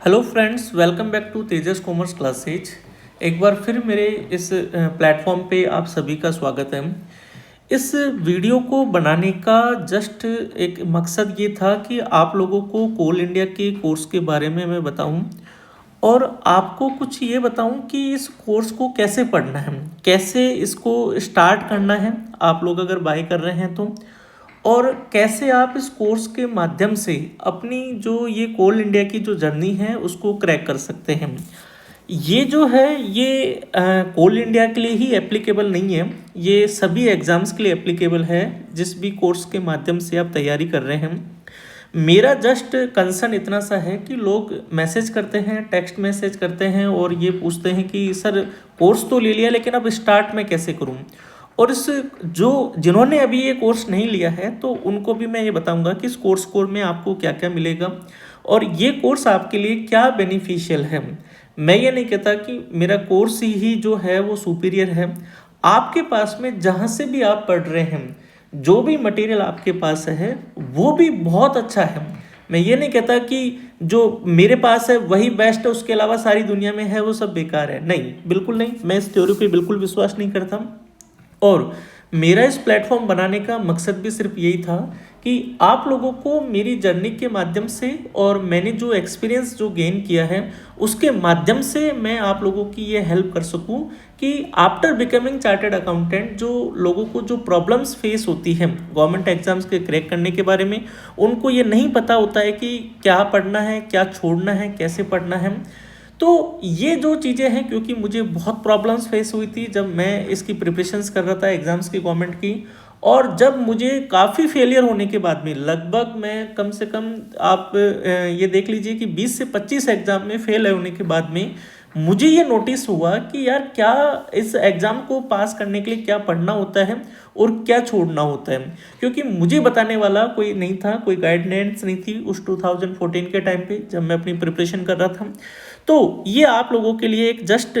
Hello friends, welcome back to Tejas commerce classes. एक बार फिर मेरे इस प्लेटफॉर्म पे आप सभी का स्वागत है। इस वीडियो को बनाने का जस्ट एक मकसद ये था कि आप लोगों को कोल इंडिया के कोर्स के बारे में मैं बताऊं और आपको कुछ ये बताऊं कि इस कोर्स को कैसे पढ़ना है, कैसे इसको स्टार्ट करना है आप लोग अगर बाय कर रहे हैं तो, और कैसे आप इस कोर्स के माध्यम से अपनी जो ये कोल इंडिया की जो जर्नी है उसको क्रैक कर सकते हैं। ये जो है ये कोल इंडिया के लिए ही एप्लीकेबल नहीं है, ये सभी एग्ज़ाम्स के लिए एप्लीकेबल है जिस भी कोर्स के माध्यम से आप तैयारी कर रहे हैं। मेरा जस्ट कंसर्न इतना सा है कि लोग मैसेज करते हैं, टेक्स्ट मैसेज करते हैं और ये पूछते हैं कि सर कोर्स तो ले लिया लेकिन अब स्टार्ट मैं कैसे करूं। और इस जो जिन्होंने अभी ये कोर्स नहीं लिया है तो उनको भी मैं ये बताऊंगा कि इस कोर्स में आपको क्या क्या मिलेगा और ये कोर्स आपके लिए क्या बेनिफिशियल है। मैं ये नहीं कहता कि मेरा कोर्स ही जो है वो सुपीरियर है। आपके पास में जहाँ से भी आप पढ़ रहे हैं, जो भी मटेरियल आपके पास है वो भी बहुत अच्छा है। मैं ये नहीं कहता कि जो मेरे पास है वही बेस्ट है, उसके अलावा सारी दुनिया में है वो सब बेकार है। नहीं, बिल्कुल नहीं, मैं इस थ्योरी पे बिल्कुल विश्वास नहीं करता। और मेरा इस प्लेटफॉर्म बनाने का मकसद भी सिर्फ यही था कि आप लोगों को मेरी जर्नी के माध्यम से और मैंने जो एक्सपीरियंस जो गेन किया है उसके माध्यम से मैं आप लोगों की ये हेल्प कर सकूं कि आफ्टर बिकमिंग चार्टर्ड अकाउंटेंट जो लोगों को जो प्रॉब्लम्स फेस होती हैं गवर्नमेंट एग्जाम्स के क्रैक करने के बारे में, उनको ये नहीं पता होता है कि क्या पढ़ना है, क्या छोड़ना है, कैसे पढ़ना है। तो ये जो चीज़ें हैं, क्योंकि मुझे बहुत प्रॉब्लम्स फेस हुई थी जब मैं इसकी प्रिपरेशंस कर रहा था एग्ज़ाम्स की गवर्नमेंट की, और जब मुझे काफ़ी फेलियर होने के बाद में लगभग मैं कम से कम आप ये देख लीजिए कि 20 से 25 एग्ज़ाम में फेल होने के बाद में मुझे ये नोटिस हुआ कि यार क्या इस एग्ज़ाम को पास करने के लिए क्या पढ़ना होता है और क्या छोड़ना होता है। क्योंकि मुझे बताने वाला कोई नहीं था, कोई गाइडेंस नहीं थी उस 2014 के टाइम पे जब मैं अपनी प्रिपरेशन कर रहा था। तो ये आप लोगों के लिए एक जस्ट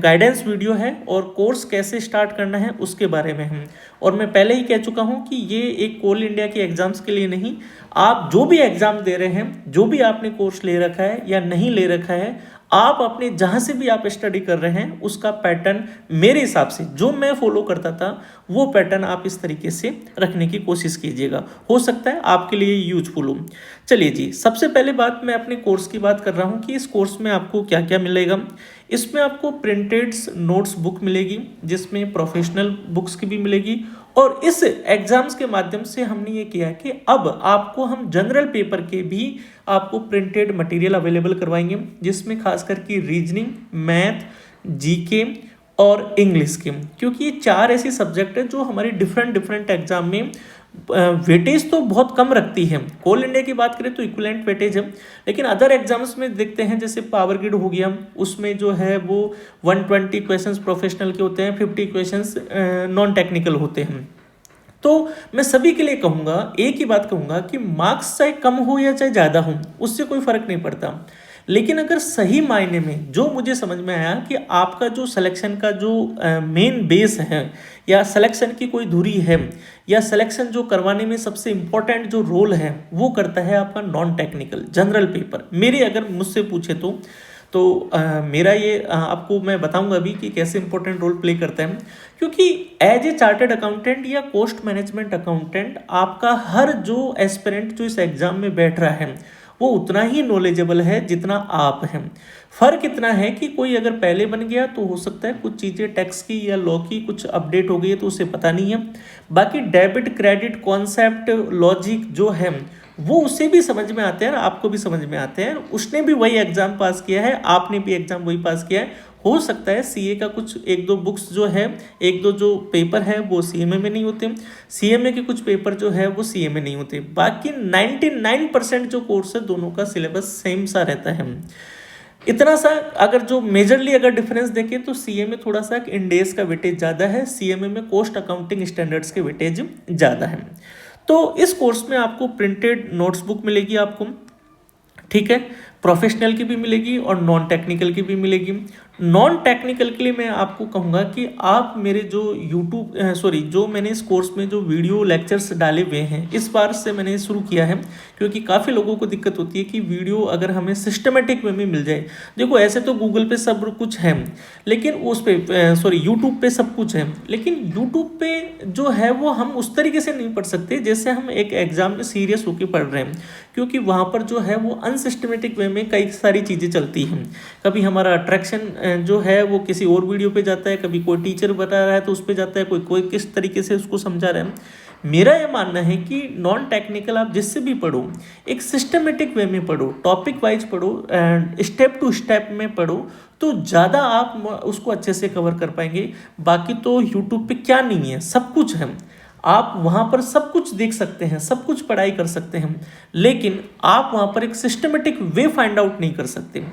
गाइडेंस वीडियो है और कोर्स कैसे स्टार्ट करना है उसके बारे में है। और मैं पहले ही कह चुका हूँ कि ये एक कोल इंडिया के एग्ज़ाम्स के लिए नहीं, आप जो भी एग्ज़ाम दे रहे हैं, जो भी आपने कोर्स ले रखा है या नहीं ले रखा है, आप अपने जहाँ से भी आप स्टडी कर रहे हैं उसका पैटर्न मेरे हिसाब से जो मैं फॉलो करता था वो पैटर्न आप इस तरीके से रखने की कोशिश कीजिएगा, हो सकता है आपके लिए यूजफुल हो। चलिए जी, सबसे पहले बात मैं अपने कोर्स की बात कर रहा हूँ कि इस कोर्स में आपको क्या क्या मिलेगा। इसमें आपको प्रिंटेड नोट्स बुक मिलेगी जिसमें प्रोफेशनल बुक्स की भी मिलेगी, और इस एग्जाम्स के माध्यम से हमने ये किया है कि अब आपको हम जनरल पेपर के भी आपको प्रिंटेड मटेरियल अवेलेबल करवाएंगे जिसमें खासकर की रीजनिंग, मैथ, जीके और इंग्लिश के, क्योंकि ये चार ऐसे सब्जेक्ट हैं जो हमारे डिफरेंट डिफरेंट एग्जाम में वेटेज तो बहुत कम रखती है। कोल इंडिया की बात करें तो इक्विवेलेंट वेटेज है, लेकिन अदर एग्जाम्स में देखते हैं जैसे पावर ग्रिड हो गया, उसमें जो है वो 120 क्वेश्चंस प्रोफेशनल के होते हैं, 50 क्वेश्चंस नॉन टेक्निकल होते हैं। तो मैं सभी के लिए कहूँगा, एक ही बात कहूँगा कि मार्क्स चाहे कम हो या चाहे ज़्यादा हो उससे कोई फ़र्क नहीं पड़ता, लेकिन अगर सही मायने में जो मुझे समझ में आया कि आपका जो सिलेक्शन का जो मेन बेस है या सिलेक्शन की कोई धुरी है या सिलेक्शन जो करवाने में सबसे इम्पोर्टेंट जो रोल है वो करता है आपका नॉन टेक्निकल जनरल पेपर। मेरे अगर मुझसे पूछे तो मेरा ये आपको मैं बताऊंगा अभी कि कैसे इंपॉर्टेंट रोल प्ले करता है। क्योंकि एज ए चार्टर्ड अकाउंटेंट या कॉस्ट मैनेजमेंट अकाउंटेंट आपका हर जो एस्पिरेंट जो इस एग्जाम में बैठ रहा है वो उतना ही नॉलेजेबल है जितना आप हैं। फ़र्क इतना है कि कोई अगर पहले बन गया तो हो सकता है कुछ चीज़ें टैक्स की या लॉ की कुछ अपडेट हो गई है तो उसे पता नहीं है, बाकी डेबिट क्रेडिट कॉन्सेप्ट लॉजिक जो है वो उसे भी समझ में आते हैं, आपको भी समझ में आते हैं। उसने भी वही एग्जाम पास किया है, आपने भी एग्जाम वही पास किया है। हो सकता है सीए का कुछ एक दो बुक्स जो है, एक दो जो पेपर है वो सीएमए में नहीं होते, सीएमए के कुछ पेपर जो है वो सीए में नहीं होते, बाकी 99% जो कोर्स है दोनों का सिलेबस सेम सा रहता है। इतना सा अगर जो मेजरली अगर डिफरेंस देखें तो सीए में थोड़ा सा इंडेस का वेटेज ज़्यादा है, सीएमए में कॉस्ट अकाउंटिंग स्टैंडर्ड्स के वेटेज ज़्यादा है। तो इस कोर्स में आपको प्रिंटेड नोट्स बुक मिलेगी आपको, ठीक है। प्रोफेशनल की भी मिलेगी और नॉन टेक्निकल की भी मिलेगी। नॉन टेक्निकल के लिए मैं आपको कहूँगा कि आप मेरे जो जो मैंने इस कोर्स में जो वीडियो लेक्चर्स डाले हुए हैं, इस बार से मैंने शुरू किया है, क्योंकि काफ़ी लोगों को दिक्कत होती है कि वीडियो अगर हमें सिस्टमेटिक वे में मिल जाए। देखो ऐसे तो गूगल पे सब कुछ है, लेकिन यूट्यूब पे सब कुछ है, लेकिन यूट्यूब पे जो है वो हम उस तरीके से नहीं पढ़ सकते जैसे हम एक एग्जाम में सीरियस होकर पढ़ रहे हैं, क्योंकि वहाँ पर जो है वो अनसिस्टमेटिक वे में कई सारी चीज़ें चलती हैं। कभी हमारा अट्रैक्शन जो है वो किसी और वीडियो पे जाता है, कभी कोई टीचर बता रहा है तो उस पर जाता है, कोई किस तरीके से उसको समझा रहा है। मेरा ये मानना है कि नॉन टेक्निकल आप जिससे भी पढ़ो, एक सिस्टमेटिक वे में पढ़ो, टॉपिक वाइज पढ़ो, स्टेप टू स्टेप में पढ़ो, तो ज़्यादा आप उसको अच्छे से कवर कर पाएंगे। बाकी तो यूट्यूब पे क्या नहीं है, सब कुछ है, आप वहाँ पर सब कुछ देख सकते हैं, सब कुछ पढ़ाई कर सकते हैं, लेकिन आप वहाँ पर एक सिस्टमेटिक वे फाइंड आउट नहीं कर सकते,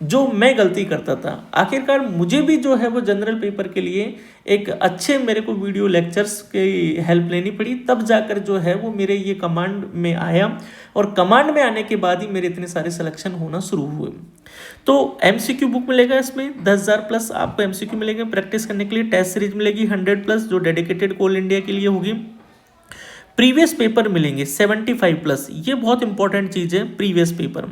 जो मैं गलती करता था। आखिरकार मुझे भी जो है वो जनरल पेपर के लिए एक अच्छे मेरे को वीडियो लेक्चर्स की हेल्प लेनी पड़ी, तब जाकर जो है वो मेरे ये कमांड में आया, और कमांड में आने के बाद ही मेरे इतने सारे सिलेक्शन होना शुरू हुए। तो एमसीक्यू बुक मिलेगा, इसमें 10,000 प्लस आपको एमसीक्यू मिलेंगे प्रैक्टिस करने के लिए। टेस्ट सीरीज मिलेगी 100 प्लस, जो डेडिकेटेड कोल इंडिया के लिए होगी। प्रीवियस पेपर मिलेंगे 75 प्लस, ये बहुत इंपॉर्टेंट चीज़ है। प्रीवियस पेपर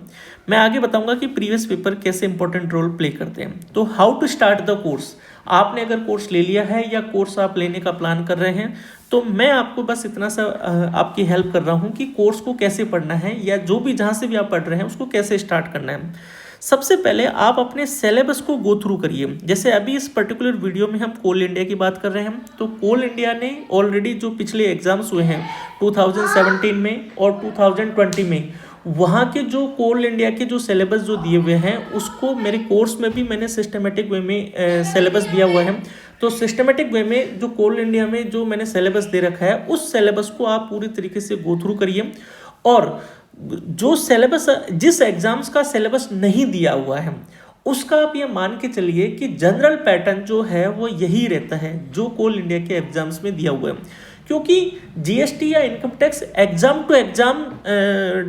मैं आगे बताऊंगा कि प्रीवियस पेपर कैसे इंपॉर्टेंट रोल प्ले करते हैं। तो how to start the course, आपने अगर कोर्स ले लिया है या कोर्स आप लेने का प्लान कर रहे हैं, तो मैं आपको बस इतना सा आपकी हेल्प कर रहा हूँ कि कोर्स को कैसे पढ़ना है, या जो भी जहाँ से भी आप पढ़ रहे हैं उसको कैसे स्टार्ट करना है। सबसे पहले आप अपने सिलेबस को गो थ्रू करिए। जैसे अभी इस पर्टिकुलर वीडियो में हम कोल इंडिया की बात कर रहे हैं, तो कोल इंडिया ने ऑलरेडी जो पिछले एग्जाम्स हुए हैं 2017 में और 2020 में, वहाँ के जो कोल इंडिया के जो सिलेबस जो दिए हुए हैं, उसको मेरे कोर्स में भी मैंने सिस्टमेटिक वे में सिलेबस दिया हुआ है। तो सिस्टमेटिक वे में जो कोल इंडिया में जो मैंने सिलेबस दे रखा है, उस सिलेबस को आप पूरी तरीके से गो थ्रू करिए। और जो सिलेबस, जिस एग्जाम्स का सिलेबस नहीं दिया हुआ है, उसका आप ये मान के चलिए कि जनरल पैटर्न जो है वो यही रहता है जो कोल इंडिया के एग्जाम्स में दिया हुआ है। क्योंकि जीएसटी या income tax exam to exam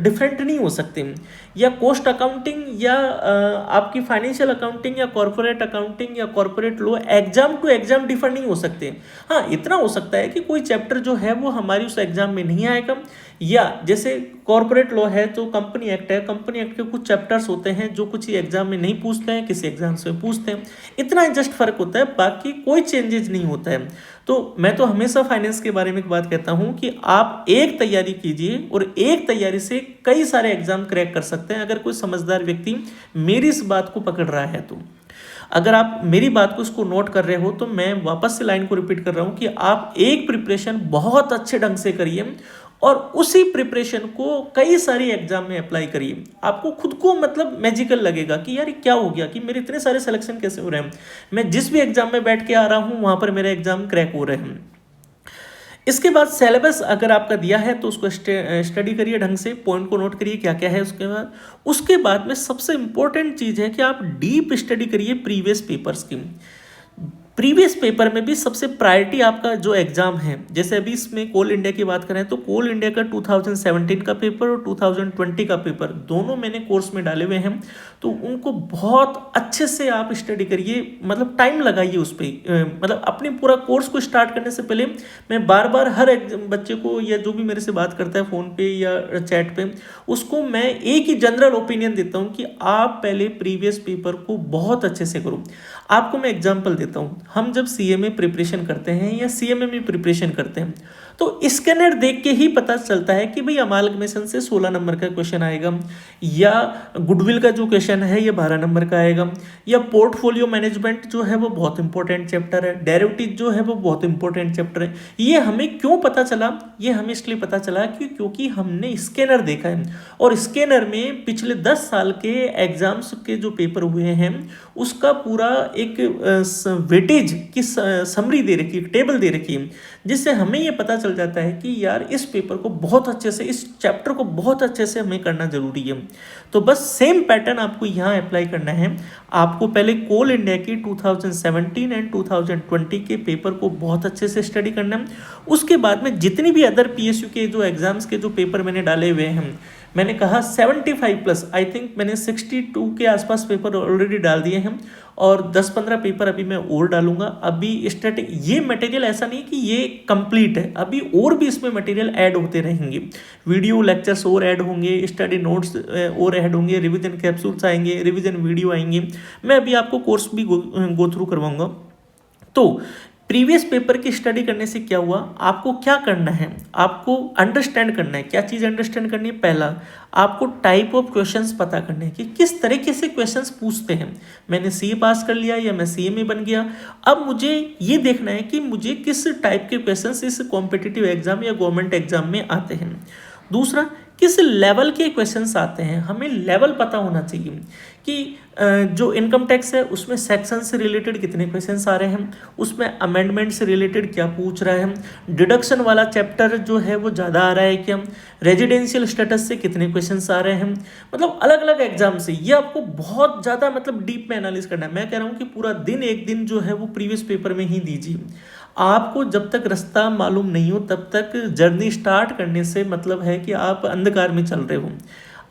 different नहीं हो सकते, या कॉस्ट अकाउंटिंग या आपकी फाइनेंशियल अकाउंटिंग या कॉर्पोरेट अकाउंटिंग या corporate law exam to exam differ नहीं हो सकते। हाँ, इतना हो सकता है कि कोई चैप्टर जो है वो हमारी उस एग्जाम में नहीं आएगा, या जैसे कॉर्पोरेट लॉ है तो कंपनी एक्ट है, कंपनी एक्ट के कुछ चैप्टर्स होते हैं जो कुछ एग्जाम में नहीं पूछते हैं, किसी एग्जाम से पूछते हैं, इतना जस्ट फर्क होता है, बाकी कोई चेंजेस नहीं होता है। तो मैं तो हमेशा फाइनेंस के बारे में एक बात कहता हूं कि आप एक तैयारी कीजिए और एक तैयारी से कई सारे एग्जाम क्रैक कर सकते हैं, अगर कोई समझदार व्यक्ति मेरी इस बात को पकड़ रहा है तो। अगर आप मेरी बात को इसको नोट कर रहे हो तो मैं वापस से लाइन को रिपीट कर रहा हूं कि आप एक प्रिपरेशन बहुत अच्छे ढंग से करिए और उसी प्रिपरेशन को कई सारी एग्जाम में अप्लाई करिए। आपको खुद को मतलब मैजिकल लगेगा कि यार क्या हो गया कि मेरे इतने सारे सिलेक्शन कैसे हो रहे हैं, मैं जिस भी एग्जाम में बैठ के आ रहा हूं वहां पर मेरे एग्जाम क्रैक हो रहे हैं। इसके बाद सिलेबस अगर आपका दिया है तो उसको स्टडी करिए ढंग से, पॉइंट को नोट करिए क्या क्या है। उसके बाद में सबसे इंपॉर्टेंट चीज़ है कि आप डीप स्टडी करिए प्रीवियस पेपर्स की। प्रीवियस पेपर में भी सबसे प्रायोरिटी आपका जो एग्जाम है, जैसे अभी इसमें कोल इंडिया की बात करें तो कोल इंडिया का 2017 का पेपर और 2020 का पेपर दोनों मैंने कोर्स में डाले हुए हैं, तो उनको बहुत अच्छे से आप स्टडी करिए, मतलब टाइम लगाइए उस पर। मतलब अपने पूरा कोर्स को स्टार्ट करने से पहले मैं बार बार हर बच्चे को या जो भी मेरे से बात करता है फ़ोन पे या चैट पे, उसको मैं एक ही जनरल ओपिनियन देता हूँ कि आप पहले प्रीवियस पेपर को बहुत अच्छे से करो। आपको मैं एग्जाम्पल देता हूँ, हम जब सीएमए प्रिपरेशन करते हैं या सीएमए में प्रिपरेशन करते हैं तो स्कैनर देख के ही पता चलता है कि भाई अमालगमेशन से 16 नंबर का क्वेश्चन आएगा, या गुडविल का जो क्वेश्चन है ये 12 नंबर का आएगा, या पोर्टफोलियो मैनेजमेंट जो है वो बहुत इंपॉर्टेंट चैप्टर है, डेरिवेटिव जो है वो बहुत इंपॉर्टेंट चैप्टर है। ये हमें क्यों पता चला? ये हमें इसलिए पता चला कि क्योंकि हमने स्कैनर देखा है, और स्कैनर में पिछले 10 साल के एग्जाम्स के जो पेपर हुए हैं उसका पूरा एक वेटेज की समरी दे रखी है, टेबल दे रखी है, जिससे हमें ये पता चल जाता है कि यार इस पेपर को बहुत अच्छे से, इस चैप्टर को बहुत अच्छे से हमें करना जरूरी है। तो बस सेम पैटर्न आपको यहाँ अप्लाई करना है। आपको पहले कोल इंडिया की 2017 एंड 2020 के पेपर को बहुत अच्छे से स्टडी करना है। उसके बाद में जितनी भी अदर पीएसयू के जो एग्जाम्स के जो पेपर मैंने डाले हुए हैं मैंने कहा 75+, आई थिंक मैंने 62 के आसपास पेपर ऑलरेडी डाल दिए हैं और 10-15 पेपर अभी मैं और डालूंगा। अभी स्टैटिक ये मटेरियल ऐसा नहीं कि ये कंप्लीट है, अभी और भी इसमें मटेरियल ऐड होते रहेंगे, वीडियो लेक्चर्स और ऐड होंगे, स्टडी नोट्स और ऐड होंगे, रिवीजन कैप्सूल्स आएंगे, रिवीजन वीडियो आएंगे, मैं अभी आपको कोर्स भी गो थ्रू करवाऊंगा। तो प्रीवियस पेपर की स्टडी करने से क्या हुआ, आपको क्या करना है, आपको अंडरस्टैंड करना है। क्या चीज़ अंडरस्टैंड करनी है, पहला आपको टाइप ऑफ क्वेश्चंस पता करने हैं कि किस तरीके से क्वेश्चंस पूछते हैं। मैंने सीए पास कर लिया या मैं सीए में बन गया, अब मुझे ये देखना है कि मुझे किस टाइप के क्वेश्चंस इस कॉम्पिटिटिव एग्जाम या गवर्नमेंट एग्जाम में आते हैं। दूसरा, किस लेवल के क्वेश्चंस आते हैं, हमें लेवल पता होना चाहिए कि जो इनकम टैक्स है उसमें सेक्शन से रिलेटेड कितने क्वेश्चंस आ रहे हैं, उसमें अमेंडमेंट से रिलेटेड क्या पूछ रहा है, डिडक्शन वाला चैप्टर जो है वो ज़्यादा आ रहा है क्या, रेजिडेंशियल स्टेटस से कितने क्वेश्चंस आ रहे हैं, मतलब अलग अलग एग्जाम से। ये आपको बहुत ज़्यादा मतलब डीप में एनालिस करना है। मैं कह रहा हूँ कि पूरा दिन एक दिन जो है वो प्रीवियस पेपर में ही दीजिए। आपको जब तक रास्ता मालूम नहीं हो तब तक जर्नी स्टार्ट करने से मतलब है कि आप अंधकार में चल रहे हो।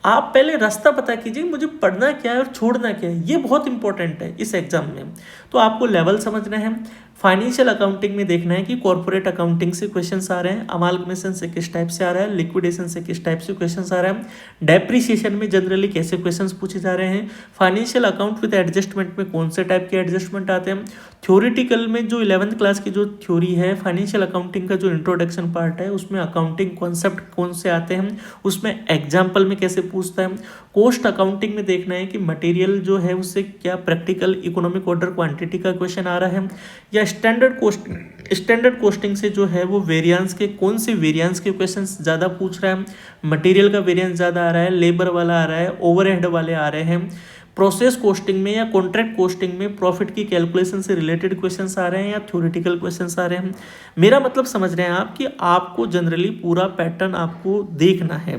आप पहले रास्ता पता कीजिए, मुझे पढ़ना क्या है और छोड़ना क्या है, ये बहुत इंपॉर्टेंट है इस एग्जाम में। तो आपको लेवल समझना है। फाइनेंशियल अकाउंटिंग में देखना है कि कॉर्पोरेट अकाउंटिंग से क्वेश्चंस आ रहे हैं, अमालगमेशन से किस टाइप से आ रहा है, लिक्विडेशन से किस टाइप से क्वेश्चंस आ रहा है, डेप्रिसिएशन में जनरली कैसे क्वेश्चंस पूछे जा रहे हैं, फाइनेंशियल अकाउंट विद एडजस्टमेंट में कौन से टाइप के एडजस्टमेंट आते हैं, थ्योरेटिकल में जो 11th क्लास की जो थ्योरी है, फाइनेंशियल अकाउंटिंग का जो इंट्रोडक्शन पार्ट है उसमें अकाउंटिंग कॉन्सेप्ट कौन से आते हैं, उसमें एग्जाम्पल में कैसे पूछता है। कॉस्ट अकाउंटिंग में देखना है कि मटेरियल जो है उससे क्या प्रैक्टिकल इकोनॉमिक ऑर्डर क्वांटिटी का क्वेश्चन आ रहा है, या स्टैंडर्ड कोस्टिंग से जो है वो वेरिएंस के कौन से वेरिएंस के क्वेश्चंस ज़्यादा पूछ रहा है, मटेरियल का वेरिएंस ज़्यादा आ रहा है, लेबर वाला आ रहा है, ओवरहेड वाले आ रहे हैं, प्रोसेस कोस्टिंग में या कॉन्ट्रैक्ट कोस्टिंग में प्रॉफिट की कैलकुलेशन से रिलेटेड क्वेश्चंस आ रहे हैं या थ्योरेटिकल क्वेश्चंस आ रहे हैं। मेरा मतलब समझ रहे हैं आप कि आपको जनरली पूरा पैटर्न आपको देखना है।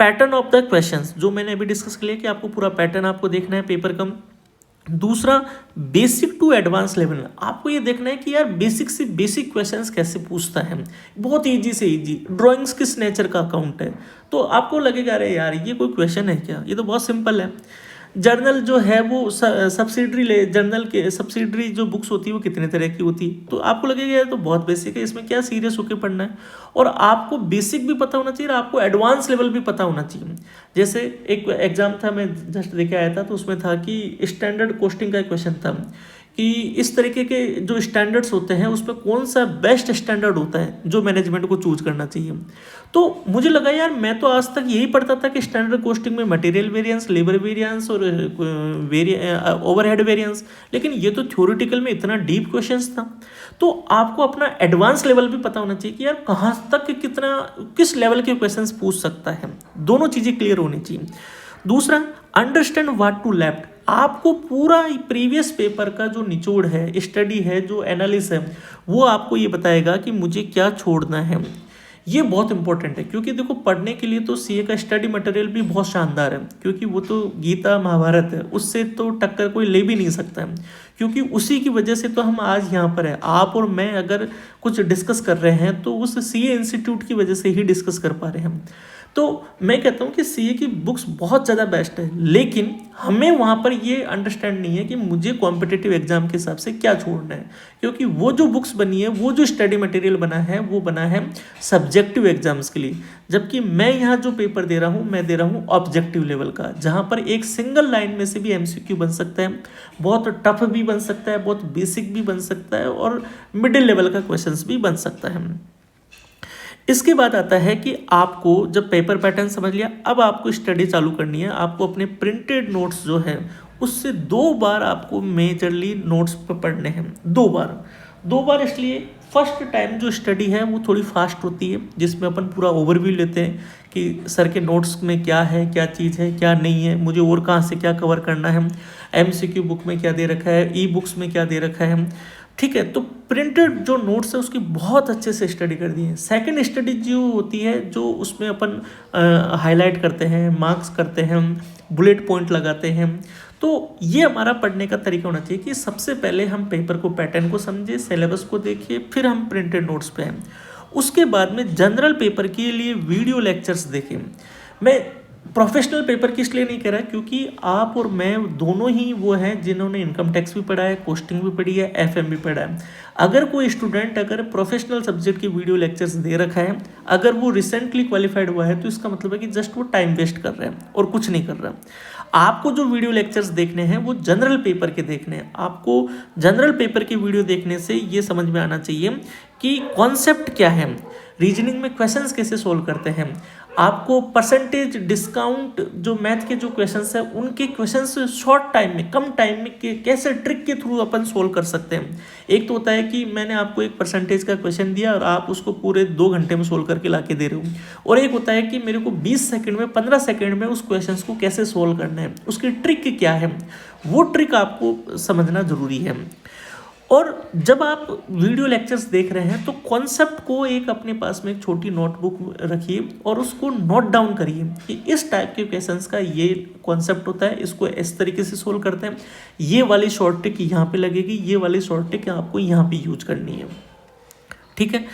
पैटर्न ऑफ द क्वेश्चंस जो मैंने अभी डिस्कस किया कि आपको पूरा पैटर्न आपको देखना है पेपर का। दूसरा, बेसिक टू एडवांस लेवल, आपको ये देखना है कि यार बेसिक से बेसिक क्वेश्चंस कैसे पूछता है, बहुत इजी से इजी। ड्राइंग्स किस नेचर का अकाउंट है, तो आपको लगेगा अरे यार ये कोई क्वेश्चन है क्या, ये तो बहुत सिंपल है। जर्नल जो है वो सब्सिडरी जर्नल के सब्सिडरी जो बुक्स होती है वो कितने तरह की होती है, तो आपको लगेगा यार तो बहुत बेसिक है, इसमें क्या सीरियस होकर पढ़ना है। और आपको बेसिक भी पता होना चाहिए और आपको एडवांस लेवल भी पता होना चाहिए। जैसे एक एग्जाम था, मैं जस्ट देखे आया था, तो उसमें था कि स्टैंडर्ड कोस्टिंग का क्वेश्चन था कि इस तरीके के जो स्टैंडर्ड्स होते हैं उसमें कौन सा बेस्ट स्टैंडर्ड होता है जो मैनेजमेंट को चूज करना चाहिए। तो मुझे लगा यार मैं तो आज तक यही पढ़ता था कि स्टैंडर्ड कोस्टिंग में मटेरियल वेरिएंस, लेबर वेरिएंस और ओवरहेड वेरिएंस, लेकिन ये तो थ्योरेटिकल में इतना डीप क्वेश्चंस था। तो आपको अपना एडवांस लेवल भी पता होना चाहिए कि यार कहाँ तक कितना किस लेवल के क्वेश्चंस पूछ सकता है, दोनों चीज़ें क्लियर होनी चाहिए। दूसरा, अंडरस्टैंड व्हाट टू लेफ्ट, आपको पूरा प्रीवियस पेपर का जो निचोड़ है, स्टडी है, जो एनालिसिस है, वो आपको ये बताएगा कि मुझे क्या छोड़ना है। ये बहुत इंपॉर्टेंट है क्योंकि देखो पढ़ने के लिए तो सीए का स्टडी मटेरियल भी बहुत शानदार है, क्योंकि वो तो गीता महाभारत है, उससे तो टक्कर कोई ले भी नहीं सकता है, क्योंकि उसी की वजह से तो हम आज यहाँ पर है। आप और मैं अगर कुछ डिस्कस कर रहे हैं तो उस सीए इंस्टीट्यूट की वजह से ही डिस्कस कर पा रहे हैं। तो मैं कहता हूँ कि सीए की बुक्स बहुत ज़्यादा बेस्ट है, लेकिन हमें वहाँ पर ये अंडरस्टैंड नहीं है कि मुझे कॉम्पिटिटिव एग्जाम के हिसाब से क्या छोड़ना है, क्योंकि वो जो बुक्स बनी है, वो जो स्टडी मटेरियल बना है, वो बना है सब्जेक्टिव एग्जाम्स के लिए, जबकि मैं यहाँ जो पेपर दे रहा हूँ, मैं दे रहा हूँ ऑब्जेक्टिव लेवल का, जहाँ पर एक सिंगल लाइन में से भी एमसीक्यू बन सकता है, बहुत टफ भी बन सकता है, बहुत बेसिक भी बन सकता है और मिडिल लेवल का क्वेश्चन भी बन सकता है। इसके बाद आता है कि आपको जब पेपर पैटर्न समझ लिया, अब आपको स्टडी चालू करनी है। आपको अपने प्रिंटेड नोट्स जो है उससे 2 बार आपको मेजरली नोट्स पर पढ़ने हैं, 2 बार इसलिए फर्स्ट टाइम जो स्टडी है वो थोड़ी फास्ट होती है, जिसमें अपन पूरा ओवरव्यू लेते हैं कि सर के नोट्स में क्या है, क्या चीज़ है, क्या नहीं है, मुझे और कहाँ से क्या कवर करना है, एमसीक्यू बुक में क्या दे रखा है, ई बुक्स में क्या दे रखा है, ठीक है। तो प्रिंटेड जो नोट्स है उसकी बहुत अच्छे से स्टडी कर दी है। सेकंड स्टडी जो होती है, जो उसमें अपन हाईलाइट करते हैं, मार्क्स करते हैं, बुलेट पॉइंट लगाते हैं, तो ये हमारा पढ़ने का तरीका होना चाहिए कि सबसे पहले हम पेपर को, पैटर्न को समझे, सिलेबस को देखिए, फिर हम प्रिंटेड नोट्स पे हैं। उसके बाद में जनरल पेपर के लिए वीडियो लेक्चर्स देखें। मैं प्रोफेशनल पेपर की इसलिए नहीं कह रहा क्योंकि आप और मैं दोनों ही वो हैं जिन्होंने इनकम टैक्स भी पढ़ा है, कोस्टिंग भी पढ़ी है, एफएम भी पढ़ा है। अगर कोई स्टूडेंट अगर प्रोफेशनल सब्जेक्ट की वीडियो लेक्चर्स दे रखा है, अगर वो रिसेंटली क्वालिफाइड हुआ है, तो इसका मतलब है कि जस्ट वो टाइम वेस्ट कर रहे हैं और कुछ नहीं कर रहा। आपको जो वीडियो लेक्चर्स देखने हैं वो जनरल पेपर के देखने हैं। आपको जनरल पेपर की वीडियो देखने से ये समझ में आना चाहिए कि कॉन्सेप्ट क्या है, रीजनिंग में क्वेश्चंस कैसे सोल्व करते हैं, आपको परसेंटेज डिस्काउंट जो मैथ के जो क्वेश्चंस है उनके क्वेश्चंस शॉर्ट टाइम में, कम टाइम में कैसे ट्रिक के थ्रू अपन सोल्व कर सकते हैं। एक तो होता है कि मैंने आपको एक परसेंटेज का क्वेश्चन दिया और आप उसको पूरे 2 घंटे में सोल्व करके ला के दे रहे हो, और एक होता है कि मेरे को 20 सेकंड में, 15 सेकंड में उस क्वेश्चन को कैसे सोल्व करना है, उसकी ट्रिक क्या है, वो ट्रिक आपको समझना जरूरी है। और जब आप वीडियो लेक्चर्स देख रहे हैं तो कॉन्सेप्ट को एक अपने पास में एक छोटी नोटबुक रखिए और उसको नोट डाउन करिए कि इस टाइप के क्वेश्चंस का ये कॉन्सेप्ट होता है, इसको इस तरीके से सोल्व करते हैं, ये वाली शॉर्ट ट्रिक यहाँ पे लगेगी, ये वाली शॉर्ट ट्रिक आपको यहाँ पे यूज करनी है। ठीक है।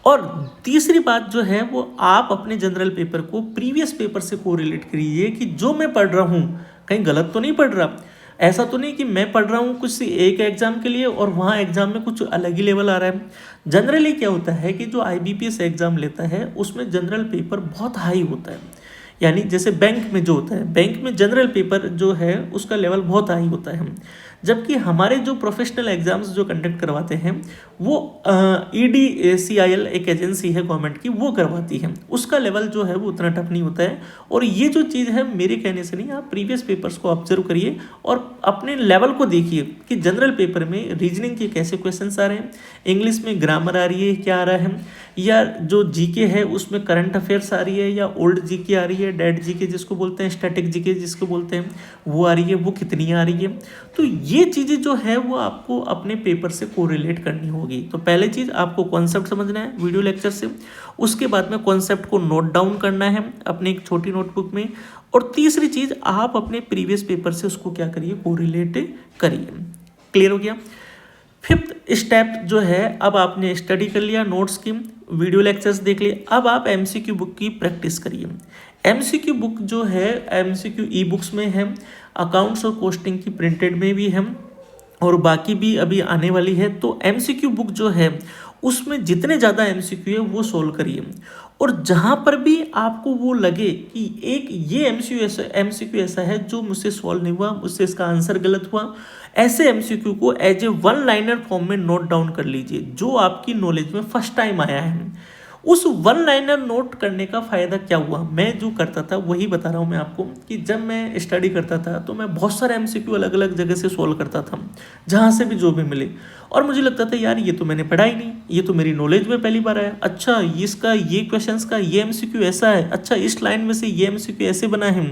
और तीसरी बात जो है वो आप अपने जनरल पेपर को प्रीवियस पेपर से कोरिलेट करिए कि जो मैं पढ़ रहा हूँ कहीं गलत तो नहीं पढ़ रहा। ऐसा तो नहीं कि मैं पढ़ रहा हूँ कुछ एक एग्जाम के लिए और वहाँ एग्जाम में कुछ अलग ही लेवल आ रहा है। जनरली क्या होता है कि जो IBPS एग्जाम लेता है उसमें जनरल पेपर बहुत हाई होता है, यानी जैसे बैंक में जो होता है, बैंक में जनरल पेपर जो है उसका लेवल बहुत हाई होता है, जबकि हमारे जो प्रोफेशनल एग्जाम्स जो कंडक्ट करवाते हैं वो EDCIL एक एजेंसी है गवर्नमेंट की, वो करवाती है, उसका लेवल जो है वो उतना टफ नहीं होता है। और ये जो चीज़ है मेरे कहने से नहीं, आप प्रीवियस पेपर्स को ऑब्जर्व करिए और अपने लेवल को देखिए कि जनरल पेपर में रीजनिंग के कैसे क्वेश्चंस आ रहे हैं, इंग्लिश में ग्रामर आ रही है क्या आ रहा है, या जो जीके है उसमें करंट अफेयर्स आ रही है, या ओल्ड जीके आ रही है, डेड जीके जिसको बोलते हैं, स्टैटिक जीके जिसको बोलते हैं, वो आ रही है, वो कितनी आ रही है। तो ये चीज़ें जो है वो आपको अपने पेपर से कोरिलेट करनी होगी। तो पहले चीज़ आपको कॉन्सेप्ट समझना है वीडियो लेक्चर से, उसके बाद में कॉन्सेप्ट को नोट डाउन करना है अपने एक छोटी नोटबुक में, और तीसरी चीज़ आप अपने प्रीवियस पेपर से उसको क्या करिए, कोरिलेट करिए। क्लियर हो गया। फिफ्थ स्टेप जो है, अब आपने स्टडी कर लिया, नोट्स की, वीडियो लेक्चर्स देख लिए, अब आप MCQ बुक की प्रैक्टिस करिए। MCQ बुक जो है MCQ ई बुक्स में है, अकाउंट्स और कोस्टिंग की प्रिंटेड में भी है और बाकी भी अभी आने वाली है। तो MCQ बुक जो है उसमें जितने ज़्यादा MCQ है वो सोल्व करिए, और जहाँ पर भी आपको वो लगे कि एक ये MCQ ऐसा है जो मुझसे सॉल्व नहीं हुआ, मुझसे इसका आंसर गलत हुआ, ऐसे MCQ को एज ए 1 लाइनर फॉर्म में नोट डाउन कर लीजिए जो आपकी नॉलेज में फर्स्ट टाइम आया है। उस 1 लाइनर नोट करने का फ़ायदा क्या हुआ, मैं जो करता था वही बता रहा हूँ मैं आपको, कि जब मैं स्टडी करता था तो मैं बहुत सारे MCQ अलग अलग जगह से सोल्व करता था, जहाँ से भी जो भी मिले, और मुझे लगता था यार ये तो मैंने पढ़ा ही नहीं, ये तो मेरी नॉलेज में पहली बार आया, अच्छा इसका ये क्वेश्चंस का ये MCQ ऐसा है, अच्छा इस लाइन में से ये MCQ ऐसे बना है।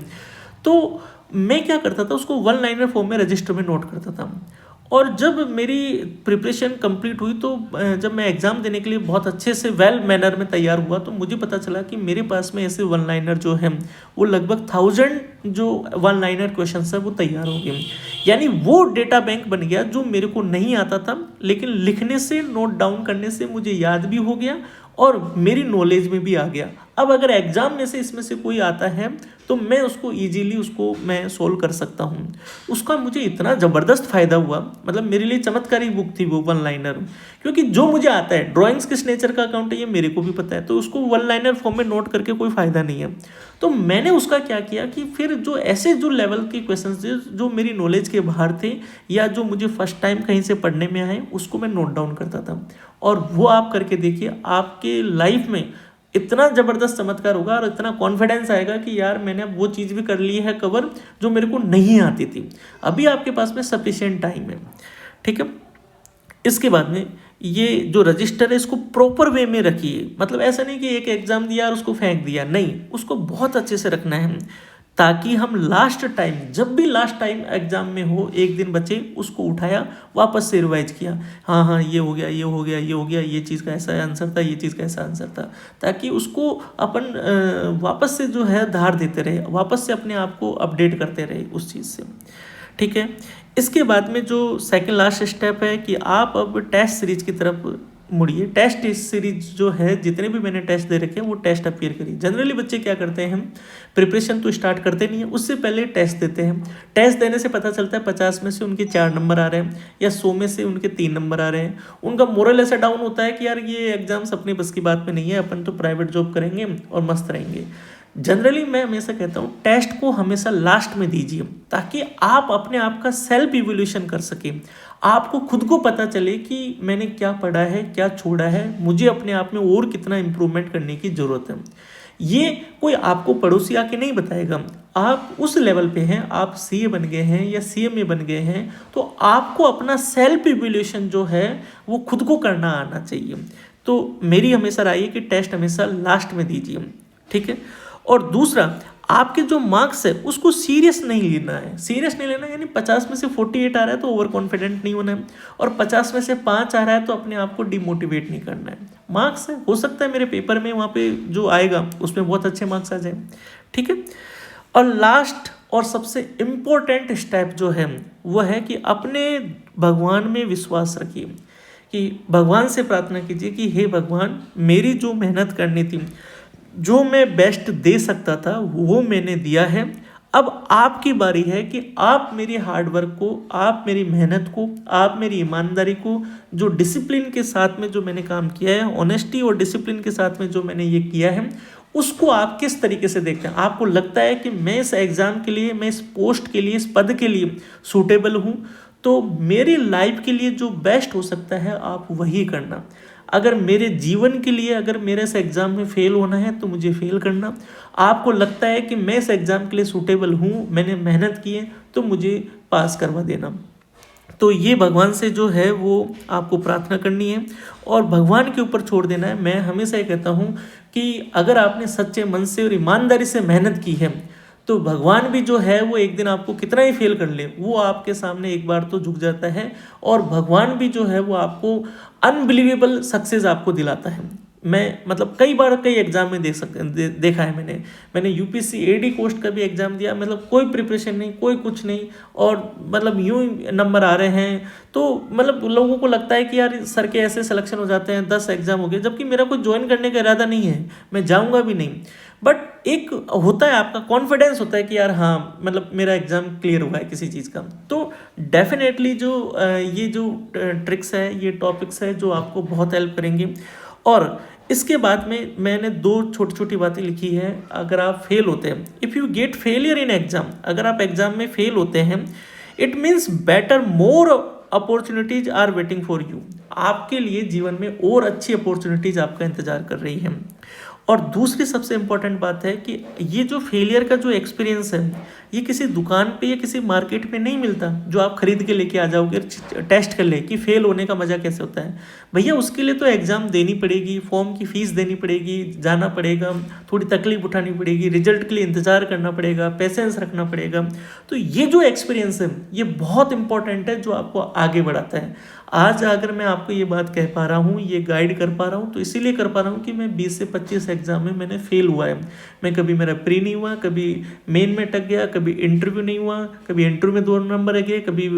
तो मैं क्या करता था, उसको 1 लाइनर फॉर्म में रजिस्टर में नोट करता था। और जब मेरी प्रिपरेशन कंप्लीट हुई तो जब मैं एग्ज़ाम देने के लिए बहुत अच्छे से वेल मैनर में तैयार हुआ तो मुझे पता चला कि मेरे पास में ऐसे 1 लाइनर जो है वो लगभग 1000 जो 1 लाइनर क्वेश्चन है वो तैयार हो गए। यानी वो डेटा बैंक बन गया जो मेरे को नहीं आता था, लेकिन लिखने से, नोट डाउन करने से मुझे याद भी हो गया और मेरी नॉलेज में भी आ गया। अब अगर एग्जाम में से इसमें से कोई आता है तो मैं उसको इजीली उसको मैं सोल्व कर सकता हूँ। उसका मुझे इतना ज़बरदस्त फ़ायदा हुआ, मतलब मेरे लिए चमत्कारी बुक थी वो 1 लाइनर, क्योंकि जो मुझे आता है, ड्राइंग्स किस नेचर का अकाउंट है ये मेरे को भी पता है, तो उसको 1 लाइनर फॉर्म में नोट करके कोई फ़ायदा नहीं है। तो मैंने उसका क्या किया कि फिर जो ऐसे जो लेवल के क्वेश्चन थे जो मेरी नॉलेज के बाहर थे या जो मुझे फर्स्ट टाइम कहीं से पढ़ने में आए उसको मैं नोट डाउन करता था। और वो आप करके देखिए, आपके लाइफ में इतना ज़बरदस्त चमत्कार होगा और इतना कॉन्फिडेंस आएगा कि यार मैंने वो चीज़ भी कर ली है कवर जो मेरे को नहीं आती थी। अभी आपके पास में सफिशिएंट टाइम है, ठीक है। इसके बाद में ये जो रजिस्टर है इसको प्रॉपर वे में रखिए, मतलब ऐसा नहीं कि एक एग्जाम दिया और उसको फेंक दिया, नहीं, उसको बहुत अच्छे से रखना है ताकि हम लास्ट टाइम, जब भी लास्ट टाइम एग्जाम में हो, एक दिन बचे, उसको उठाया, वापस से रिवाइज किया, हाँ हाँ ये हो गया, ये हो गया, ये हो गया, ये चीज़ का ऐसा आंसर था, ये चीज़ का ऐसा आंसर था, ताकि उसको अपन वापस से जो है धार देते रहे, वापस से अपने आप को अपडेट करते रहे उस चीज़ से, ठीक है। इसके बाद में जो सेकंड लास्ट स्टेप है कि आप अब टेस्ट सीरीज की तरफ मुड़िए, टेस्ट सीरीज जो है जितने भी मैंने टेस्ट दे रखे हैं वो टेस्ट अपीयर करिए। जनरली बच्चे क्या करते हैं, हम प्रिपरेशन तो स्टार्ट करते नहीं है, उससे पहले टेस्ट देते हैं। टेस्ट देने से पता चलता है 50 में से उनके 4 नंबर आ रहे हैं या 100 में से उनके 3 नंबर आ रहे हैं। उनका मोरल ऐसा डाउन होता है कि यार ये एग्जाम्स अपनी बस की बात में नहीं है, अपन तो प्राइवेट जॉब करेंगे और मस्त रहेंगे। जनरली मैं हमेशा कहता हूँ टेस्ट को हमेशा लास्ट में दीजिए, ताकि आप अपने आप का सेल्फ इवोल्यूशन कर सकें। आपको खुद को पता चले कि मैंने क्या पढ़ा है, क्या छोड़ा है, मुझे अपने आप में और कितना इम्प्रूवमेंट करने की ज़रूरत है। ये कोई आपको पड़ोसी आके नहीं बताएगा। आप उस लेवल पे हैं, आप सीए बन गए हैं या सीएमए बन गए हैं, तो आपको अपना सेल्फ इवोल्यूशन जो है वो खुद को करना आना चाहिए। तो मेरी हमेशा राय है कि टेस्ट हमेशा लास्ट में दीजिए, ठीक है। और दूसरा, आपके जो मार्क्स है उसको सीरियस नहीं लेना है। सीरियस नहीं लेना यानी 50 में से 48 आ रहा है तो ओवर कॉन्फिडेंट नहीं होना है, और 50 में से 5 आ रहा है तो अपने आप को डिमोटिवेट नहीं करना है। मार्क्स है, हो सकता है मेरे पेपर में वहाँ पे जो आएगा उसमें बहुत अच्छे मार्क्स आ जाए, ठीक है। और लास्ट और सबसे इम्पोर्टेंट स्टेप जो है वो है कि अपने भगवान में विश्वास रखिए, कि भगवान से प्रार्थना कीजिए कि हे भगवान, मेरी जो मेहनत करनी थी, जो मैं बेस्ट दे सकता था वो मैंने दिया है। अब आपकी बारी है कि आप मेरी हार्डवर्क को, आप मेरी मेहनत को, आप मेरी ईमानदारी को, जो डिसिप्लिन के साथ में जो मैंने काम किया है, ऑनेस्टी और डिसिप्लिन के साथ में जो मैंने ये किया है, उसको आप किस तरीके से देखते हैं। आपको लगता है कि मैं इस एग्ज़ाम के लिए, मैं इस पोस्ट के लिए, इस पद के लिए सूटेबल हूँ, तो मेरी लाइफ के लिए जो बेस्ट हो सकता है आप वही करना। अगर मेरे जीवन के लिए, अगर मेरे इस एग्ज़ाम में फ़ेल होना है तो मुझे फ़ेल करना। आपको लगता है कि मैं इस एग्ज़ाम के लिए सूटेबल हूँ, मैंने मेहनत की है, तो मुझे पास करवा देना। तो ये भगवान से जो है वो आपको प्रार्थना करनी है और भगवान के ऊपर छोड़ देना है। मैं हमेशा ये कहता हूँ कि अगर आपने सच्चे मन से और ईमानदारी से मेहनत की है तो भगवान भी जो है वो एक दिन आपको कितना ही फेल कर ले, वो आपके सामने एक बार तो झुक जाता है, और भगवान भी जो है वो आपको अनबिलीवेबल सक्सेस आपको दिलाता है। मैं मतलब कई बार कई एग्जाम में देखा है मैंने यूपीएससी एडी पोस्ट का भी एग्जाम दिया, मतलब कोई प्रिपरेशन नहीं, कोई कुछ नहीं, और मतलब यूं नंबर आ रहे हैं। तो मतलब लोगों को लगता है कि यार सर के ऐसे सिलेक्शन हो जाते हैं, 10 एग्जाम हो गए, जबकि मेरा कोई ज्वाइन करने का इरादा नहीं है, मैं जाऊंगा भी नहीं। बट एक होता है, आपका कॉन्फिडेंस होता है कि यार हाँ मतलब मेरा एग्जाम क्लियर हुआ है किसी चीज़ का। तो डेफिनेटली जो ये जो ट्रिक्स है, ये टॉपिक्स है जो आपको बहुत हेल्प करेंगे। और इसके बाद में मैंने 2 छोटी छोटी बातें लिखी है। अगर आप फेल होते हैं, if you get failure in exam, अगर आप एग्जाम में फेल होते हैं, it means better more opportunities are waiting for you. आपके लिए जीवन में और अच्छी अपॉर्चुनिटीज आपका इंतजार कर रही हैं। और दूसरी सबसे इम्पॉर्टेंट बात है कि ये जो फेलियर का जो एक्सपीरियंस है, ये किसी दुकान पे या किसी मार्केट में नहीं मिलता जो आप खरीद के लेके आ जाओगे टेस्ट कर ले कि फेल होने का मज़ा कैसे होता है। भैया उसके लिए तो एग्ज़ाम देनी पड़ेगी, फॉर्म की फ़ीस देनी पड़ेगी, जाना पड़ेगा, थोड़ी तकलीफ उठानी पड़ेगी, रिजल्ट के लिए इंतज़ार करना पड़ेगा, पेशेंस रखना पड़ेगा। तो ये जो एक्सपीरियंस है ये बहुत इंपॉर्टेंट है, जो आपको आगे बढ़ाता है। आज अगर मैं आपको ये बात कह पा रहा हूँ, ये गाइड कर पा रहा हूँ, तो इसीलिए कर पा रहा हूँ कि मैं 20 से 25 एग्जाम में मैंने फेल हुआ है। मैं कभी मेरा प्री नहीं हुआ, कभी मेन में अटक गया, कभी इंटरव्यू नहीं हुआ, कभी इंटरव्यू में 2 नंबर रह गए, कभी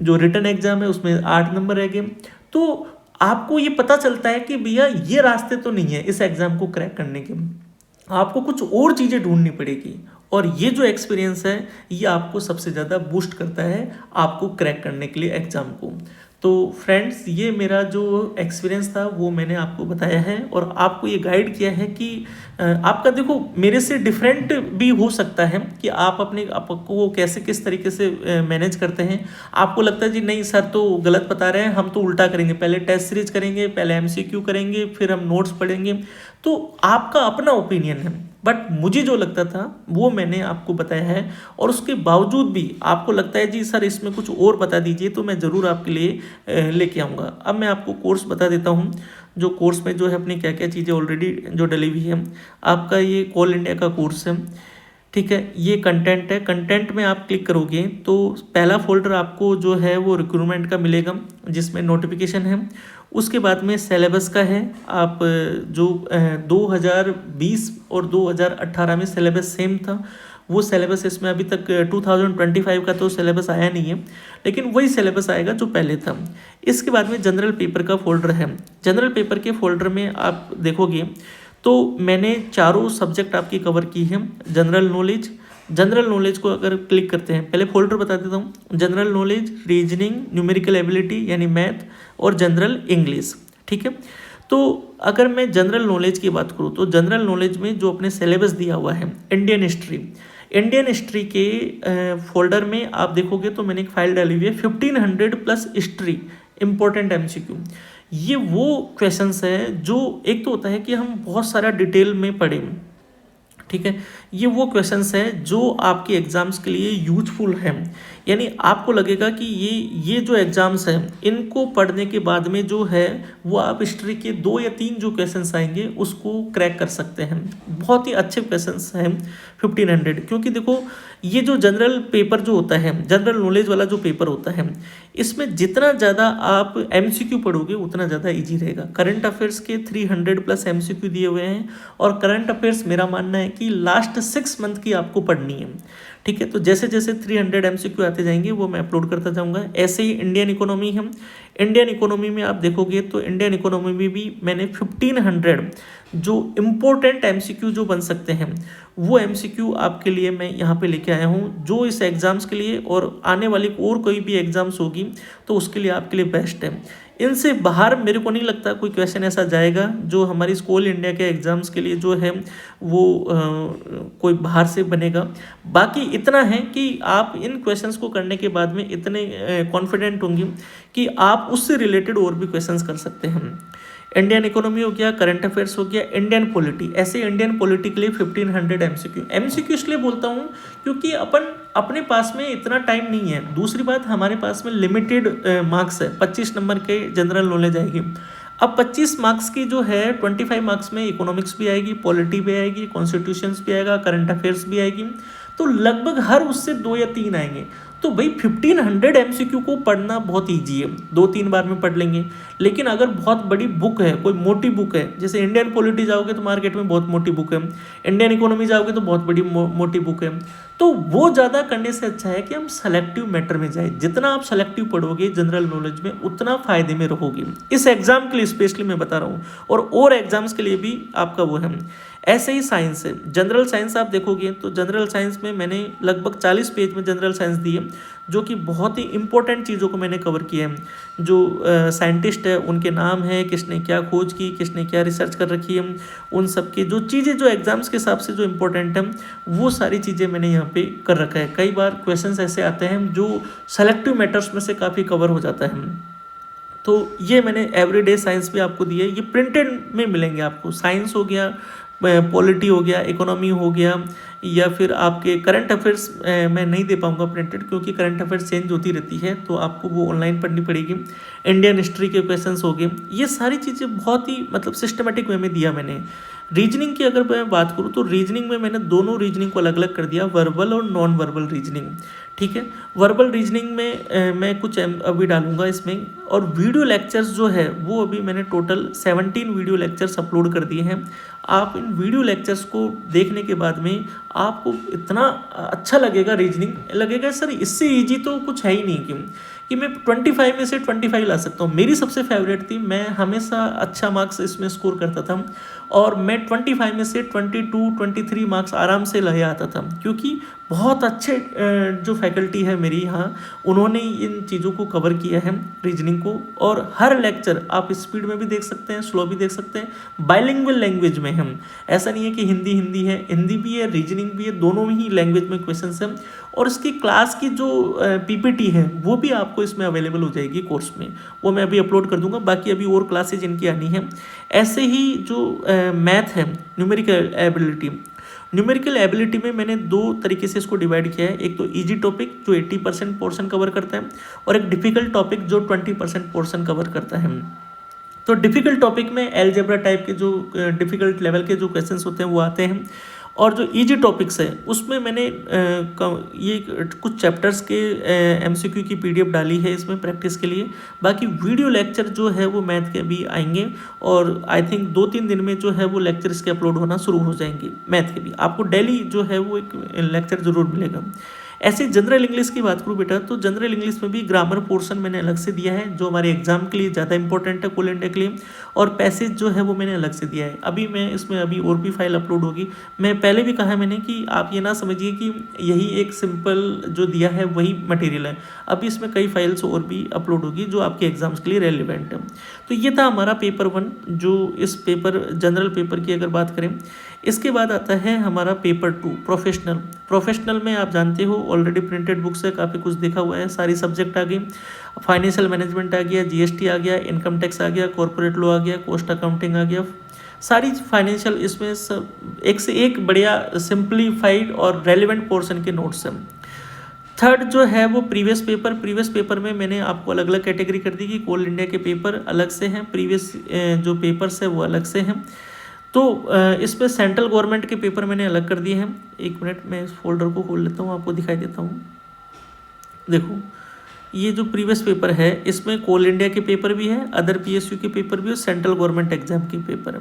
जो रिटन एग्जाम है उसमें 8 नंबर रह गए। तो आपको ये पता चलता है कि भैया ये रास्ते तो नहीं है इस एग्ज़ाम को क्रैक करने के, आपको कुछ और चीज़ें ढूंढनी पड़ेगी। और ये जो एक्सपीरियंस है ये आपको सबसे ज़्यादा बूस्ट करता है आपको क्रैक करने के लिए एग्ज़ाम को। तो फ्रेंड्स, ये मेरा जो एक्सपीरियंस था वो मैंने आपको बताया है और आपको ये गाइड किया है कि आपका देखो मेरे से डिफरेंट भी हो सकता है कि आप अपने आपको कैसे किस तरीके से मैनेज करते हैं। आपको लगता है जी नहीं सर तो गलत बता रहे हैं, हम तो उल्टा करेंगे, पहले टेस्ट सीरीज करेंगे, पहले एमसीक्यू करेंगे, फिर हम नोट्स पढ़ेंगे। तो आपका अपना ओपिनियन है, बट मुझे जो लगता था वो मैंने आपको बताया है। और उसके बावजूद भी आपको लगता है जी सर इसमें कुछ और बता दीजिए, तो मैं ज़रूर आपके लिए लेके आऊँगा। अब मैं आपको कोर्स बता देता हूँ, जो कोर्स में जो है अपनी क्या क्या चीज़ें ऑलरेडी जो डली हुई है। आपका ये कॉल इंडिया का कोर्स है, ठीक है। ये कंटेंट है, कंटेंट में आप क्लिक करोगे तो पहला फोल्डर आपको जो है वो रिक्रूटमेंट का मिलेगा जिसमें नोटिफिकेशन है। उसके बाद में सिलेबस का है, आप जो 2020 और 2018 में सिलेबस सेम था, वो सिलेबस इसमें अभी तक 2025 का तो सिलेबस आया नहीं है, लेकिन वही सिलेबस आएगा जो पहले था। इसके बाद में जनरल पेपर का फोल्डर है। जनरल पेपर के फोल्डर में आप देखोगे तो मैंने चारों सब्जेक्ट आपकी कवर की है। जनरल नॉलेज को अगर क्लिक करते हैं, पहले फोल्डर बता देता हूँ, general knowledge, reasoning, numerical ability यानी मैथ और जनरल इंग्लिश। ठीक है, तो अगर मैं जनरल नॉलेज की बात करूँ तो जनरल नॉलेज में जो अपने सिलेबस दिया हुआ है इंडियन हिस्ट्री के फोल्डर में आप देखोगे तो मैंने एक फाइल डाली हुई है 1500 प्लस हिस्ट्री इंपॉर्टेंट एमसीक्यू। ये वो क्वेश्चंस है जो एक तो होता है कि हम बहुत सारा डिटेल में पढ़ें, ठीक है, ये वो क्वेश्चंस हैं जो आपके एग्जाम्स के लिए यूजफुल हैं। यानी आपको लगेगा कि ये जो एग्जाम्स हैं इनको पढ़ने के बाद में जो है वो आप हिस्ट्री के 2 या 3 जो क्वेश्चंस आएंगे उसको क्रैक कर सकते हैं। बहुत ही अच्छे क्वेश्चंस हैं 1500, क्योंकि देखो ये जो जनरल पेपर जो होता है, जनरल नॉलेज वाला जो पेपर होता है, इसमें जितना ज़्यादा आप एमसीक्यू पढ़ोगे उतना ज़्यादा इजी रहेगा। करंट अफेयर्स के 300 प्लस एमसीक्यू दिए हुए हैं और करंट अफेयर्स मेरा मानना है कि लास्ट 6 मंथ की आपको पढ़नी है। ठीक है, तो जैसे जैसे 300 एमसीक्यू आते जाएंगे वो मैं अपलोड करता जाऊंगा। ऐसे ही इंडियन इकोनॉमी है, इंडियन इकोनॉमी में आप देखोगे तो इंडियन इकोनॉमी में भी मैंने 1500 जो इम्पोर्टेंट एमसीक्यू जो बन सकते हैं वो एमसीक्यू आपके लिए मैं यहाँ पे लेके आया हूँ, जो इस एग्ज़ाम्स के लिए और आने वाली और कोई भी एग्ज़ाम्स होगी तो उसके लिए आपके लिए बेस्ट है। इनसे बाहर मेरे को नहीं लगता कोई क्वेश्चन ऐसा जाएगा जो हमारी स्कूल इंडिया के एग्ज़ाम्स के लिए जो है वो कोई बाहर से बनेगा। बाकी इतना है कि आप इन क्वेश्चंस को करने के बाद में इतने कॉन्फिडेंट होंगे कि आप उससे रिलेटेड और भी क्वेश्चंस कर सकते हैं। इंडियन इकोनॉमी हो गया, करंट अफेयर्स हो गया, इंडियन पॉलिटी, ऐसे इंडियन पॉलिटी के लिए 1500 एमसीक्यू इसलिए बोलता हूँ क्योंकि अपने पास में इतना टाइम नहीं है। दूसरी बात, हमारे पास में लिमिटेड मार्क्स है, 25 नंबर के जनरल नॉलेज आएगी। अब 25 मार्क्स की जो है 25 मार्क्स में इकोनॉमिक्स भी आएगी, पॉलिटी भी आएगी, कॉन्स्टिट्यूशंस भी आएगा, करंट अफेयर्स भी आएगी, तो लगभग हर उससे 2 या 3 आएंगे। तो भाई 1500 एमसीक्यू को पढ़ना बहुत ईजी है, 2-3 बार में पढ़ लेंगे। लेकिन अगर बहुत बड़ी बुक है, कोई मोटी बुक है, जैसे इंडियन पॉलिटी जाओगे तो मार्केट में बहुत मोटी बुक है, इंडियन इकोनॉमी जाओगे तो बहुत बड़ी मोटी बुक है, तो वो ज़्यादा करने से अच्छा है कि हम सेलेक्टिव मैटर में जाए। जितना आप सेलेक्टिव पढ़ोगे जनरल नॉलेज में उतना फ़ायदे में रहोगे। इस एग्ज़ाम के लिए स्पेशली मैं बता रहा हूँ, और एग्ज़ाम्स के लिए भी आपका वो है। ऐसे ही साइंस है, जनरल साइंस आप देखोगे तो जनरल साइंस में मैंने लगभग 40 पेज में जनरल साइंस दी है, जो कि बहुत ही इंपॉर्टेंट चीज़ों को मैंने कवर किया है। जो साइंटिस्ट है उनके नाम है, किसने क्या खोज की, किसने क्या रिसर्च कर रखी है, उन सब की जो चीज़ें जो एग्ज़ाम्स के हिसाब से जो इम्पोर्टेंट है वो सारी चीज़ें मैंने यहाँ पे कर रखा है। कई बार क्वेश्चंस ऐसे आते हैं जो सेलेक्टिव मैटर्स में से काफ़ी कवर हो जाता है। तो ये मैंने एवरीडे साइंस भी आपको दिया है, ये प्रिंटेड में मिलेंगे आपको। साइंस हो गया, पॉलिटी हो गया, इकोनॉमी हो गया, या फिर आपके करंट अफेयर्स मैं नहीं दे पाऊंगा प्रिंटेड, क्योंकि करंट अफेयर्स चेंज होती रहती है तो आपको वो ऑनलाइन पढ़नी पड़ेगी। इंडियन हिस्ट्री के क्वेश्चंस हो गए, ये सारी चीज़ें बहुत ही मतलब सिस्टमेटिक वे में दिया मैंने। रीजनिंग की अगर मैं बात करूँ तो रीजनिंग में मैंने दोनों रीजनिंग को अलग अलग कर दिया, वर्बल और नॉन वर्बल रीजनिंग। ठीक है, वर्बल रीजनिंग में मैं कुछ अभी डालूंगा इसमें, और वीडियो लेक्चर्स जो है वो अभी मैंने टोटल 17 वीडियो लेक्चर्स अपलोड कर दिए हैं। आप इन वीडियो लेक्चर्स को देखने के बाद में आपको इतना अच्छा लगेगा, रीजनिंग लगेगा सर इससे इजी तो कुछ है ही नहीं कि मैं 25 में से 25 ला सकता हूँ। मेरी सबसे फेवरेट थी, मैं हमेशा अच्छा मार्क्स इसमें स्कोर करता था और मैं 25 में से 22-23 मार्क्स आराम से ले आता था, क्योंकि बहुत अच्छे जो फैकल्टी है मेरी यहाँ, उन्होंने इन चीज़ों को कवर किया है रीजनिंग को। और हर लेक्चर आप स्पीड में भी देख सकते हैं, स्लो भी देख सकते हैं, बाइलिंगुअल लैंग्वेज में हम, ऐसा नहीं है कि हिंदी है, हिंदी भी है, रीजनिंग भी है, दोनों ही लैंग्वेज में क्वेश्चन हैं। और इसकी क्लास की जो पीपीटी है वो भी आपको इसमें अवेलेबल हो जाएगी कोर्स में, वो मैं अभी अपलोड कर दूंगा। बाकी अभी और क्लासेज इनकी आनी है। ऐसे ही जो मैथ है, न्यूमेरिकल एबिलिटी में मैंने 2 तरीके से इसको डिवाइड किया है। एक तो इजी टॉपिक जो 80% पोर्शन कवर करता है, और एक डिफिकल्ट टॉपिक जो 20% पोर्शन कवर करता है। तो डिफिकल्ट टॉपिक में एलजेब्रा टाइप के जो डिफिकल्ट लेवल के जो क्वेश्चंस होते हैं वो आते हैं, और जो इजी टॉपिक्स है उसमें मैंने ये कुछ चैप्टर्स के एमसीक्यू की पीडीएफ डाली है इसमें प्रैक्टिस के लिए। बाकी वीडियो लेक्चर जो है वो मैथ के भी आएंगे और आई थिंक 2-3 दिन में जो है वो लेक्चर इसके अपलोड होना शुरू हो जाएंगे मैथ के भी। आपको डेली जो है वो एक लेक्चर ज़रूर मिलेगा। ऐसे जनरल इंग्लिश की बात करूँ बेटा, तो जनरल इंग्लिश में भी ग्रामर पोर्शन मैंने अलग से दिया है जो हमारे एग्जाम के लिए ज़्यादा इंपॉर्टेंट है कोल इंडिया के लिए, और पैसेज जो है वो मैंने अलग से दिया है। अभी मैं इसमें अभी और भी फाइल अपलोड होगी। मैं पहले भी कहा है मैंने कि आप ये ना समझिए कि यही एक सिंपल जो दिया है वही मटेरियल है, अभी इसमें कई फाइल्स और भी अपलोड होगी जो आपके एग्जाम्स के लिए रेलिवेंट है। तो ये था हमारा पेपर 1 जो इस पेपर जनरल पेपर की अगर बात करें। इसके बाद आता है हमारा पेपर 2 प्रोफेशनल में आप जानते हो ऑलरेडी प्रिंटेड बुक्स है, काफ़ी कुछ देखा हुआ है, सारी सब्जेक्ट आ गई, फाइनेंशियल मैनेजमेंट आ गया, जीएसटी आ गया, इनकम टैक्स आ गया, कॉर्पोरेट लॉ आ गया, कॉस्ट अकाउंटिंग आ गया, सारी फाइनेंशियल इसमें सब एक से एक बढ़िया सिंप्लीफाइड और रेलिवेंट पोर्शन के नोट्स हैं। थर्ड जो है वो प्रीवियस पेपर में मैंने आपको अलग अलग कैटेगरी कर दी कि कोल इंडिया के पेपर अलग से हैं, प्रीवियस जो पेपर्स है वो अलग से हैं। तो इसमें सेंट्रल गवर्नमेंट के पेपर मैंने अलग कर दिए हैं। एक मिनट मैं इस फोल्डर को खोल लेता हूँ, आपको दिखाई देता हूँ। देखो ये जो प्रीवियस पेपर है इसमें कोल इंडिया के पेपर भी है, अदर पीएसयू के पेपर भी और सेंट्रल गवर्नमेंट एग्जाम के पेपर है।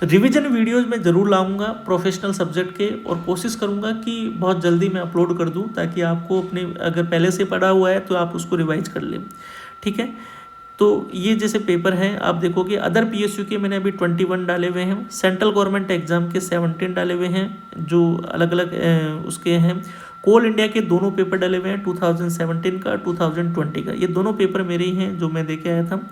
रिवीजन वीडियोज मैं ज़रूर लाऊंगा प्रोफेशनल सब्जेक्ट के, और कोशिश करूंगा कि बहुत जल्दी मैं अपलोड कर दूं ताकि आपको अपने अगर पहले से पढ़ा हुआ है तो आप उसको रिवाइज कर लें। ठीक है, तो ये जैसे पेपर हैं आप देखोगे, अदर पीएसयू के मैंने अभी 21 डाले हुए हैं, सेंट्रल गवर्नमेंट एग्जाम के 17 डाले हुए हैं जो अलग अलग उसके हैं। कोल इंडिया के दोनों पेपर डाले हुए हैं 2017 का 2020 का, ये दोनों पेपर मेरे ही हैं जो मैं दे के आया था।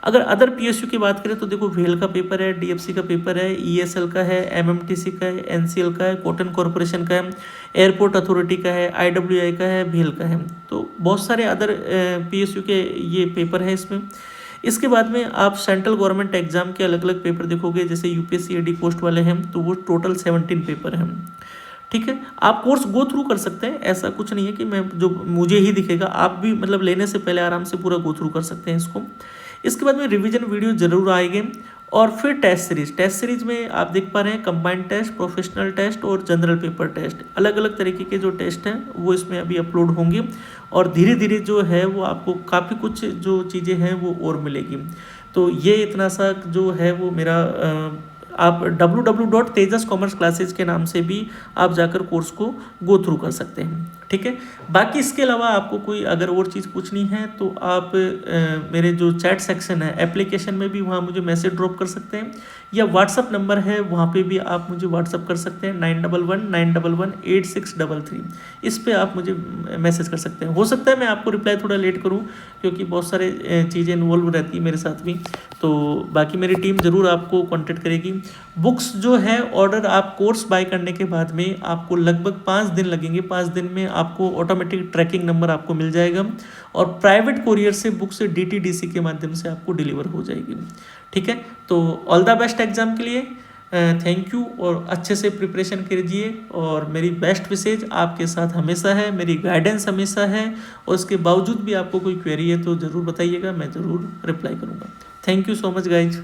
अगर अदर पीएसयू की बात करें तो देखो वेल का पेपर है, डीएफसी का पेपर है, ईएसएल का है, एमएमटीसी का है, एनसीएल का है, कॉटन कॉरपोरेशन का है, एयरपोर्ट अथॉरिटी का है, आईडब्ल्यूआई का है, भेल का है। तो बहुत सारे अदर पीएसयू के ये पेपर है इसमें। इसके बाद में आप सेंट्रल गवर्नमेंट एग्जाम के अलग अलग पेपर देखोगे, जैसे यूपीएससी एडी पोस्ट वाले हैं तो वो टोटल 17 पेपर हैं। ठीक है, आप कोर्स गो थ्रू कर सकते हैं, ऐसा कुछ नहीं है कि मैं जो मुझे ही दिखेगा, आप भी मतलब लेने से पहले आराम से पूरा गो थ्रू कर सकते हैं इसको। इसके बाद में रिवीजन वीडियो जरूर आएंगे, और फिर टेस्ट सीरीज में आप देख पा रहे हैं कंबाइंड टेस्ट, प्रोफेशनल टेस्ट और जनरल पेपर टेस्ट, अलग अलग तरीके के जो टेस्ट हैं वो इसमें अभी अपलोड होंगे, और धीरे धीरे जो है वो आपको काफ़ी कुछ जो चीज़ें हैं वो और मिलेगी। तो ये इतना सा जो है वो मेरा आप www.tejascommerceclasses के नाम से भी आप जाकर कोर्स को गो थ्रू कर सकते हैं। ठीक है, बाकी इसके अलावा आपको कोई अगर और चीज़ पूछनी है तो आप मेरे जो चैट सेक्शन है एप्लीकेशन में भी वहाँ मुझे मैसेज ड्रॉप कर सकते हैं, या व्हाट्सअप नंबर है वहाँ पे भी आप मुझे व्हाट्सअप कर सकते हैं 9119118633, इस पे आप मुझे मैसेज कर सकते हैं। हो सकता है मैं आपको रिप्लाई थोड़ा लेट करूँ क्योंकि बहुत सारे चीज़ें इन्वॉल्व रहती है मेरे साथ भी, तो बाकी मेरी टीम ज़रूर आपको कॉन्टेक्ट करेगी। बुक्स जो है ऑर्डर आप कोर्स बाय करने के बाद में आपको लगभग 5 दिन लगेंगे, 5 दिन में आपको ऑटोमेटिक ट्रैकिंग नंबर आपको मिल जाएगा, और प्राइवेट कोरियर से बुक्स डीटीडीसी के माध्यम से आपको डिलीवर हो जाएगी। ठीक है, तो ऑल द बेस्ट एग्जाम के लिए, थैंक यू, और अच्छे से प्रिपरेशन कीजिए, और मेरी बेस्ट विशेज आपके साथ हमेशा है, मेरी गाइडेंस हमेशा है, और उसके बावजूद भी आपको कोई क्वेरी है तो ज़रूर बताइएगा, मैं ज़रूर रिप्लाई करूँगा। Thank you so much guys.